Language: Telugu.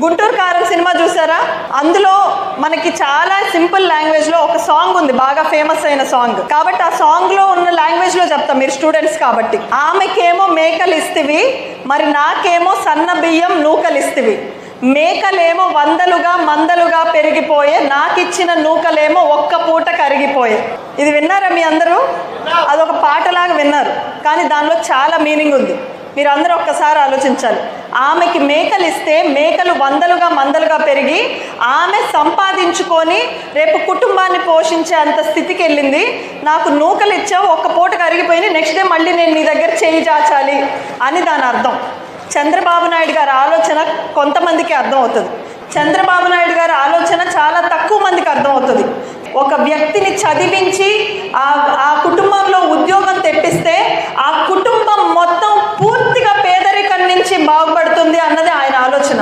గుంటూరు కారం సినిమా చూసారా? అందులో మనకి చాలా సింపుల్ లాంగ్వేజ్లో ఒక సాంగ్ ఉంది, బాగా ఫేమస్ అయిన సాంగ్. కాబట్టి ఆ సాంగ్లో ఉన్న లాంగ్వేజ్లో చెప్తాం, మీరు స్టూడెంట్స్ కాబట్టి. ఆమెకేమో మేకలు ఇస్తివి, మరి నాకేమో సన్న బియ్యం నూకలు ఇస్తివి. మేకలేమో వందలుగా మందలుగా పెరిగిపోయే, నాకిచ్చిన నూకలేమో ఒక్క పూట కరిగిపోయే. ఇది విన్నారా మీ అందరూ? అదొక పాటలాగా విన్నారు, కానీ దానిలో చాలా మీనింగ్ ఉంది. మీరు అందరూ ఒక్కసారి ఆలోచించాలి. ఆమెకి మేకలు ఇస్తే మేకలు వందలుగా మందలుగా పెరిగి ఆమె సంపాదించుకొని రేపు కుటుంబాన్ని పోషించే అంత స్థితికి వెళ్ళింది. నాకు నూకలు ఇచ్చావు, ఒక్క పూట కరిగిపోయింది, నెక్స్ట్ డే మళ్ళీ నేను నీ దగ్గర చేయి చాచాలి అని దాని అర్థం. చంద్రబాబు నాయుడు గారి ఆలోచన కొంతమందికి అర్థమవుతుంది, చంద్రబాబు నాయుడు గారి ఆలోచన చాలా తక్కువ మందికి అర్థమవుతుంది. ఒక వ్యక్తిని చదివించి ఆ కుటుంబంలో ఉద్యోగం తెప్పిస్తే ఆ కుటుంబం మొత్తం పూర్తిగా పేదరికం నుంచి బాగుపడుతుంది అన్నది ఆయన ఆలోచన.